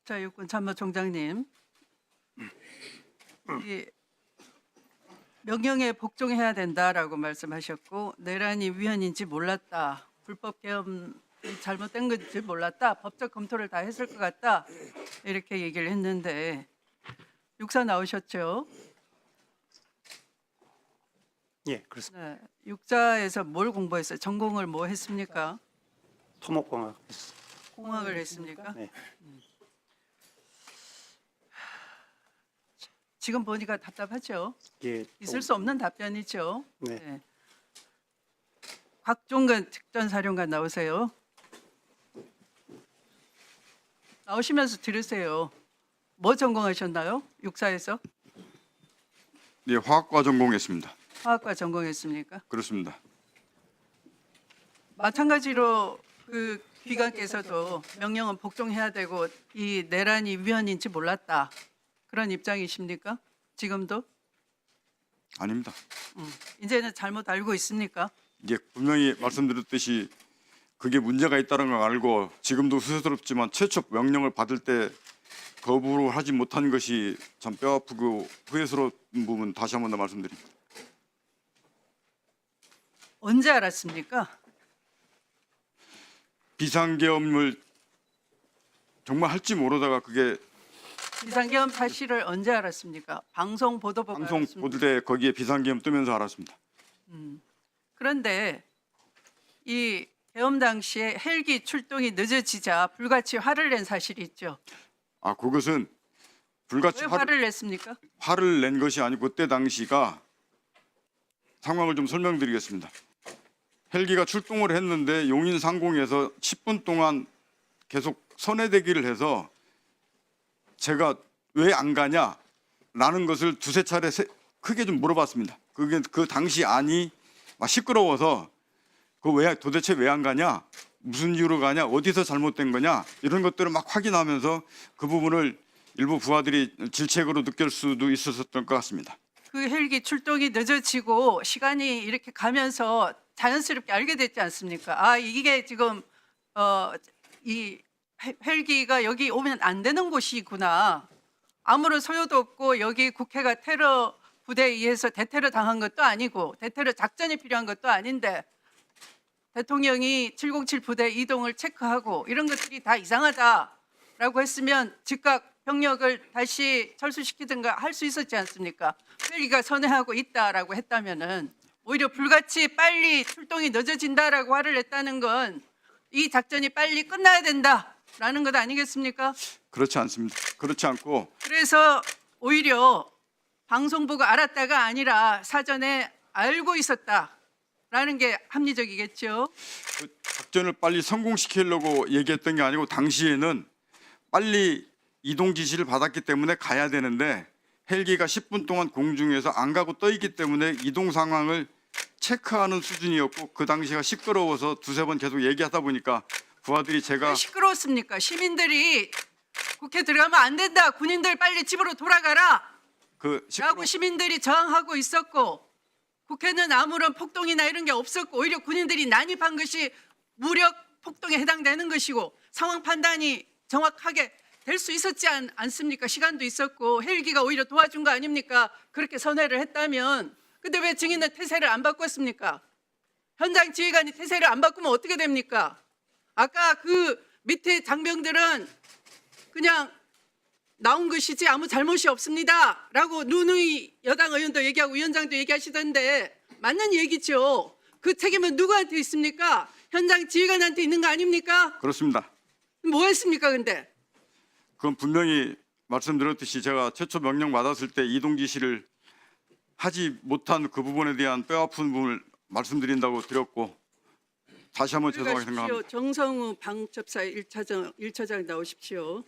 자, 육군 참모총장님, 이 명령에 복종해야 된다라고 말씀하셨고, 내란이 위헌인지 몰랐다, 불법 계엄이 잘못된 건지 몰랐다, 법적 검토를 다 했을 것 같다, 이렇게 얘기를 했는데 육사 나오셨죠? 예, 그렇습니다. 네, 육사에서 뭘 공부했어요? 전공을 뭐 했습니까? 토목공학. 공학을 했습니까? 네. 지금 보니까 답답하죠? 예, 있을 수 없는 답변이죠. 네. 네. 곽종근 특전사령관 나오세요. 나오시면서 들으세요. 뭐 전공하셨나요? 육사에서? 네, 화학과 전공했습니다. 화학과 전공했습니까? 그렇습니다. 마찬가지로 그 기관께서도 명령은 복종해야 되고 이 내란이 위헌인지 몰랐다. 그런 입장이십니까? 지금도? 아닙니다. 이제는 잘못 알고 있습니까? 이게 분명히 말씀드렸듯이 그게 문제가 있다는 걸 알고 지금도 수세스럽지만 최초 명령을 받을 때 거부를 하지 못한 것이 참 뼈아프고 후회스러운 부분 다시 한 번 더 말씀드립니다. 언제 알았습니까? 비상계엄을 정말 할지 모르다가 그게 비상계엄 사실을 언제 알았습니까? 방송 보도 보고 방송 알았습니까? 보도 때 거기에 비상계엄 뜨면서 알았습니다. 그런데 이 계엄 당시에 헬기 출동이 늦어지자 불같이 화를 낸 사실이 있죠. 아, 그것은 불같이 왜 화를 냈습니까? 화를 낸 것이 아니고 그때 당시가 상황을 좀 설명드리겠습니다. 헬기가 출동을 했는데 용인 상공에서 10분 동안 계속 선회대기를 해서 제가 왜 안 가냐라는 것을 두세 차례 크게 좀 물어봤습니다. 그게 그 당시 안이 막 시끄러워서 그 왜 도대체 왜 안 가냐, 무슨 이유로 가냐, 어디서 잘못된 거냐 이런 것들을 막 확인하면서 그 부분을 일부 부하들이 질책으로 느낄 수도 있었던 것 같습니다. 그 헬기 출동이 늦어지고 시간이 이렇게 가면서 자연스럽게 알게 됐지 않습니까? 아, 이게 지금 이 헬기가 여기 오면 안 되는 곳이구나. 아무런 소요도 없고 여기 국회가 테러 부대에 의해서 대테러 당한 것도 아니고 대테러 작전이 필요한 것도 아닌데 대통령이 707 부대 이동을 체크하고 이런 것들이 다 이상하다라고 했으면 즉각 병력을 다시 철수시키든가 할 수 있었지 않습니까? 헬기가 선회하고 있다라고 했다면은 오히려 불같이 빨리 출동이 늦어진다라고 화를 냈다는 건 이 작전이 빨리 끝나야 된다라는 것 아니겠습니까? 그렇지 않습니다. 그렇지 않고 그래서 오히려 방송부가 알았다가 아니라 사전에 알고 있었다라는 게 합리적이겠죠. 그 작전을 빨리 성공시키려고 얘기했던 게 아니고 당시에는 빨리 이동 지시를 받았기 때문에 가야 되는데 헬기가 10분 동안 공중에서 안 가고 떠 있기 때문에 이동 상황을 체크하는 수준이었고 그 당시가 시끄러워서 두세 번 계속 얘기하다 보니까 부하들이 제가 왜 시끄러웠습니까? 시민들이 국회 들어가면 안 된다. 군인들 빨리 집으로 돌아가라. 그 라고 시민들이 저항하고 있었고 국회는 아무런 폭동이나 이런 게 없었고 오히려 군인들이 난입한 것이 무력 폭동에 해당되는 것이고 상황 판단이 정확하게 될 수 있었지 않습니까? 시간도 있었고 헬기가 오히려 도와준 거 아닙니까? 그렇게 선회를 했다면 근데 왜 증인은 태세를 안 바꿨습니까? 현장 지휘관이 태세를 안 바꾸면 어떻게 됩니까? 아까 그 밑에 장병들은 그냥 나온 것이지 아무 잘못이 없습니다 라고 누누이 여당 의원도 얘기하고 위원장도 얘기하시던데 맞는 얘기죠. 그 책임은 누구한테 있습니까? 현장 지휘관한테 있는 거 아닙니까? 그렇습니다. 뭐 했습니까 근데? 그건 분명히 말씀드렸듯이 제가 최초 명령 받았을 때 이동 지시를 하지 못한 그 부분에 대한 뼈아픈 부분을 말씀드린다고 드렸고 다시 한번 죄송하게 생각합니다. 정성우 방첩사 1차장 나오십시오.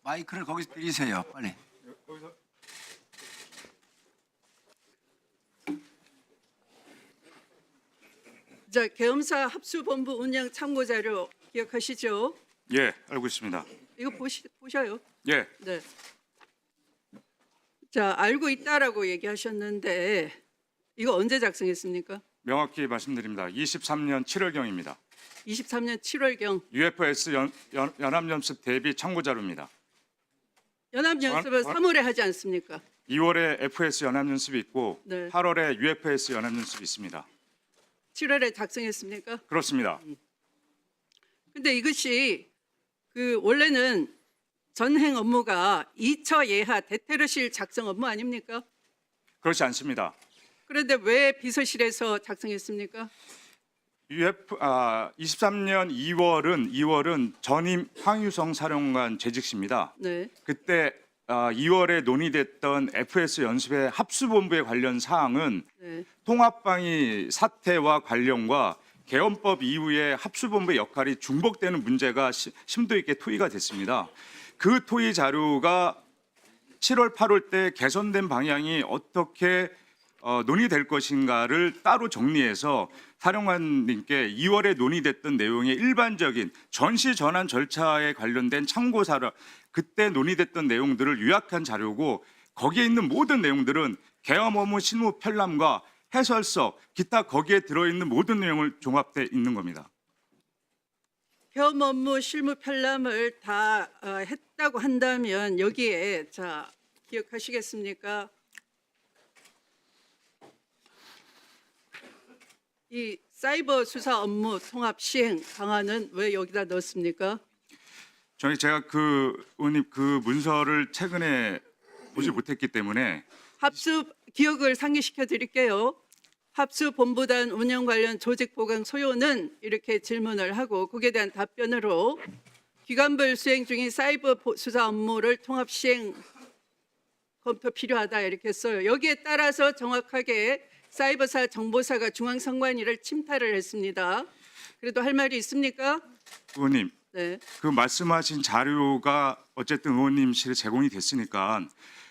마이크를 거기서 들이세요, 빨리. 자, 계엄사 합수본부 운영 참고 자료 기억하시죠? 예, 알고 있습니다. 이거 보셔요. 예, 네. 자, 알고 있다라고 얘기하셨는데 이거 언제 작성했습니까? 명확히 말씀드립니다. 23년 7월경입니다. 23년 7월경 UFS 연합연습 대비 참고 자료입니다. 연합연습은 3월에 하지 않습니까? 2월에 FS 연합연습이 있고 네. 8월에 UFS 연합연습이 있습니다. 7월에 작성했습니까? 그렇습니다. 근데 이것이 그 원래는 전행 업무가 2처 예하 대테러실 작성 업무 아닙니까? 그렇지 않습니다. 그런데 왜 비서실에서 작성했습니까? 23년 2월은 전임 황유성 사령관 재직시입니다. 네. 그때 2월에 논의됐던 FS 연습의 합수본부에 관련 사항은 네. 통합방위 사태와 관련과 개헌법 이후에 합수본부의 역할이 중복되는 문제가 심도 있게 토의가 됐습니다. 그 토의 자료가 7월, 8월 때 개선된 방향이 어떻게 논의될 것인가를 따로 정리해서 사령관님께 2월에 논의됐던 내용의 일반적인 전시 전환 절차에 관련된 참고 사료, 그때 논의됐던 내용들을 요약한 자료고 거기에 있는 모든 내용들은 개헌 업무 실무 편람과 해설서, 기타 거기에 들어있는 모든 내용을 종합돼 있는 겁니다. 개업 업무 실무 편람을 다 했다고 한다면 여기에 자 기억하시겠습니까? 이 사이버 수사 업무 통합 시행 방안은 왜 여기다 넣었습니까? 제가 그 의원님 그 문서를 최근에 보지 못했기 때문에 합수 기억을 상기시켜 드릴게요. 합수 본부단 운영 관련 조직 보강 소요는 이렇게 질문을 하고 거기에 대한 답변으로 기관별 수행 중인 사이버 수사 업무를 통합 시행 검토 필요하다 이렇게 써요. 여기에 따라서 정확하게 사이버사 정보사가 중앙선관위를 침탈을 했습니다. 그래도 할 말이 있습니까? 의원님 네. 그 말씀하신 자료가 어쨌든 의원님실에 제공이 됐으니까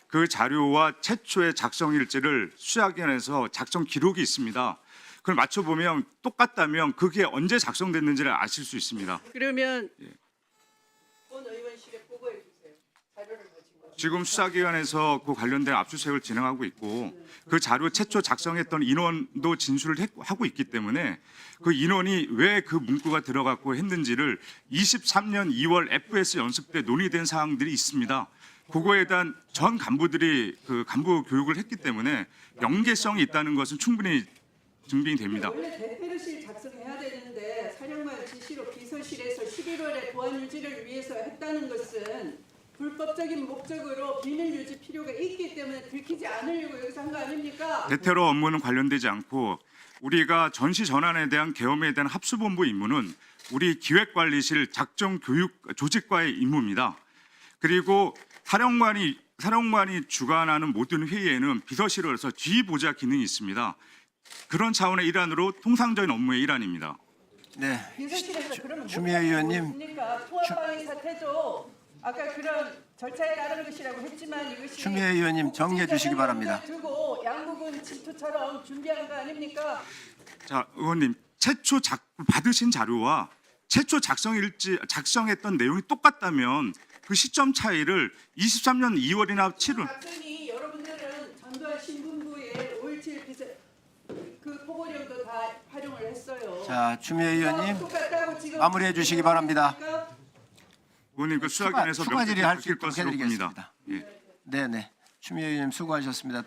그 자료와 최초의 작성 일지를 수사기관에서 작성 기록이 있습니다. 그걸 맞춰보면 똑같다면 그게 언제 작성됐는지를 아실 수 있습니다. 그러면 본 의원실에 보고해 주세요. 자료를 가진 거. 지금 수사기관에서 그 관련된 압수수색을 진행하고 있고 그 자료 최초 작성했던 인원도 진술을 하고 있기 때문에 그 인원이 왜 그 문구가 들어갔고 했는지를 23년 2월 FS 연습 때 논의된 사항들이 있습니다. 그거에 대한 전 간부들이 그 간부 교육을 했기 때문에 연계성이 있다는 것은 충분히 증빙이 됩니다. 원래 대테러실 작성해야 되는데 사령관 지시로 비서실에서 11월에 보안 유지를 위해서 했다는 것은 불법적인 목적으로 비밀 유지 필요가 있기 때문에 들키지 않으려고 여기서 한 거 아닙니까? 대테러 업무는 관련되지 않고 우리가 전시 전환에 대한 계엄에 대한 합수본부 임무는 우리 기획관리실 작정 교육 조직과의 임무입니다. 그리고 사령관이 주관하는 모든 회의에는 비서실로서 지휘보좌 기능이 있습니다. 그런 차원의 일환으로 통상적인 업무의 일환입니다. 네. 비서실에서 그러면 추미애 의원님. 뭡니까? 통합방위 사태도 아까 그런 절차에 따른 것이라고 했지만 이것이 추미애 의원님 정리해 주시기 바랍니다. 두고 양국은 침투처럼 준비한 거 아닙니까? 자, 의원님 최초 받으신 자료와 최초 작성했던 내용이 똑같다면 그 시점 차이를 23년 2월이나 7월 작성이 여러분들은 전두환 신분부의 5.17 비서 그 포고령도 다 활용을 했어요. 자, 추미애 의원님 똑같다고 지금 마무리해 주시기 바랍니다. 의원님 그 수사기관에서 추가 질의 할 수 명백히 있도록 밝힐 것으로 봅니다. 해드리겠습니다. 네네. 추미애 의원님 수고하셨습니다.